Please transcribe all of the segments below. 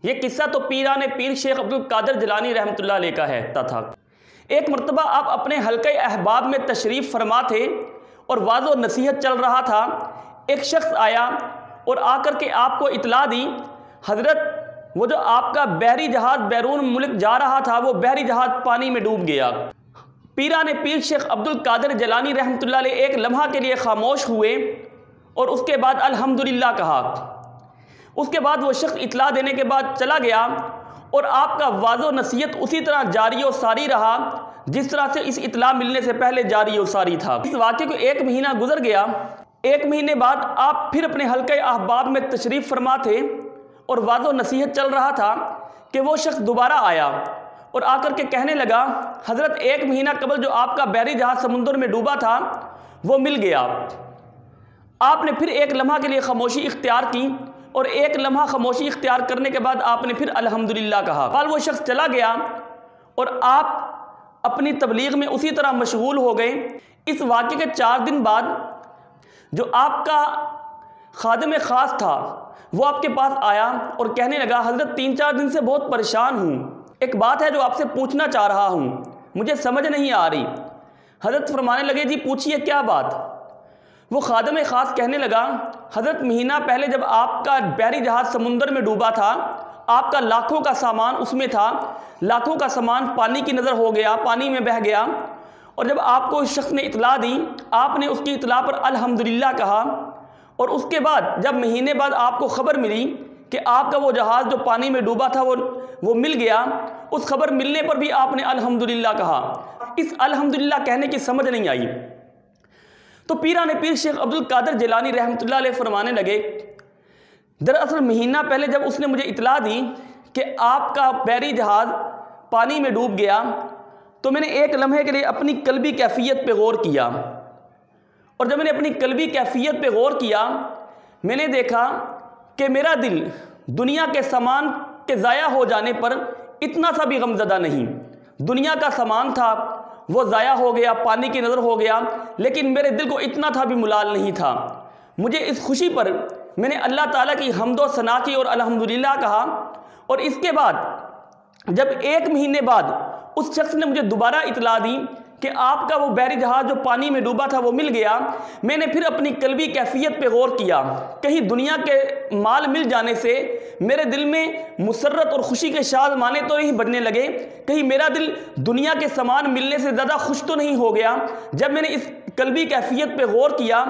ये किस्सा तो पीराने पीर शेख अब्दुल कादिर जिलानी रहमतुल्लाह अलैह का है था। एक मरतबा आप अपने हल्के अहबाब में तशरीफ़ फरमा थे और वाज़ो नसीहत चल रहा था। एक शख्स आया और आकर के आपको इतला दी, हज़रत वो जो आपका बहरी जहाज़ बैरून मुल्क जा रहा था वो बहरी जहाज़ पानी में डूब गया। पीराने पीर शेख अब्दुल कादिर जिलानी रहमतुल्लाह अलैह एक लम्हा के लिए खामोश हुए और उसके बाद अल्हम्दुलिल्लाह कहा। उसके बाद वो शख्स इतला देने के बाद चला गया और आपका वाज़ो नसीहत उसी तरह जारी और सारी रहा जिस तरह से इस इतला मिलने से पहले जारी और सारी था। इस वाक़े को 1 महीना गुजर गया। 1 महीने बाद आप फिर अपने हल्के अहबाब में तशरीफ़ फरमा थे और वाज़ो नसीहत चल रहा था कि वो शख्स दोबारा आया और आकर के कहने लगा, हज़रत 1 महीना कबल जो आपका बहरी जहाज़ समुद्र में डूबा था वो मिल गया। आपने फिर एक लम्हा के लिए खामोशी इख्तियार की और एक लम्हा खामोशी इख्तियार करने के बाद आपने फिर अल्हम्दुलिल्लाह कहा। कल वो शख्स चला गया और आप अपनी तबलीग में उसी तरह मशगूल हो गए। इस वाक़े के 4 दिन बाद जो आपका खादिम ख़ास था वो आपके पास आया और कहने लगा, हज़रत 3-4 दिन से बहुत परेशान हूँ, एक बात है जो आपसे पूछना चाह रहा हूँ, मुझे समझ नहीं आ रही। हज़रत फरमाने लगे, जी पूछिए क्या बात। वो खादिम ख़ास कहने लगा, हज़रत महीना पहले जब आपका बहरी जहाज़ समुंदर में डूबा था, आपका लाखों का सामान उसमें था, लाखों का सामान पानी की नज़र हो गया, पानी में बह गया। और जब आपको उस शख्स ने इतला दी, आपने उसकी इतला पर अल्हम्दुलिल्लाह कहा और उसके बाद जब महीने बाद आपको ख़बर मिली कि आपका वो जहाज़ जो पानी में डूबा था वो मिल गया, उस खबर मिलने पर भी आपने अल्हम्दुलिल्लाह कहा। इस अल्हम्दुलिल्लाह कहने की समझ नहीं आई। तो पीराने पीर शेख अब्दुल कादिर जिलानी रहमतुल्लाह अलैह फरमाने लगे, दरअसल महीना पहले जब उसने मुझे इतला दी कि आपका बहरी जहाज़ पानी में डूब गया तो मैंने एक लम्हे के लिए अपनी कल्बी कैफियत पे गौर किया और जब मैंने अपनी कल्बी कैफियत पे गौर किया मैंने देखा कि मेरा दिल दुनिया के सामान के ज़ाया हो जाने पर इतना सा भी गमज़दा नहीं। दुनिया का सामान था वो ज़ाया हो गया, पानी की नज़र हो गया, लेकिन मेरे दिल को इतना था भी मुलाल नहीं था। मुझे इस खुशी पर मैंने अल्लाह ताला की हम्दो सना की और अल्हम्दुलिल्लाह कहा। और इसके बाद जब 1 महीने बाद उस शख्स ने मुझे दोबारा इतला दी कि आपका वो बहरी जहाज़ जो पानी में डूबा था वो मिल गया, मैंने फिर अपनी कल्बी कैफियत पे गौर किया। कहीं दुनिया के माल मिल जाने से मेरे दिल में मुसर्रत और खुशी के शाद माने तो नहीं बढ़ने लगे, कहीं मेरा दिल दुनिया के सामान मिलने से ज़्यादा खुश तो नहीं हो गया। जब मैंने इस कल्बी कैफियत पे गौर किया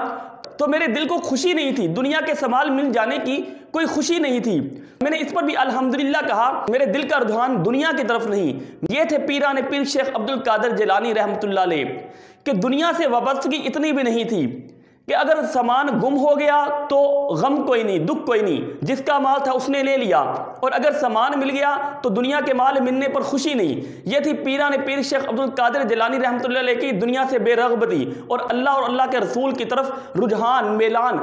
तो मेरे दिल को खुशी नहीं थी, दुनिया के सामान मिल जाने की कोई खुशी नहीं थी। मैंने इस पर भी अल्हम्दुलिल्लाह कहा, मेरे दिल का रुझान दुनिया की तरफ नहीं। ये थे पीराने पीर शेख अब्दुल कादिर जिलानी रहमतुल्लाह अलैह कि दुनिया से वाबस्तगी इतनी भी नहीं थी कि अगर सामान गुम हो गया तो गम कोई नहीं, दुख कोई नहीं, जिसका माल था उसने ले लिया, और अगर सामान मिल गया तो दुनिया के माल मिलने पर खुशी नहीं। ये थी पीराने पीर शेख अब्दुल कादिर जिलानी रहमतुल्लाह अलैह की दुनिया से बेरग़बती और अल्लाह के रसूल की तरफ रुझान, मेलान।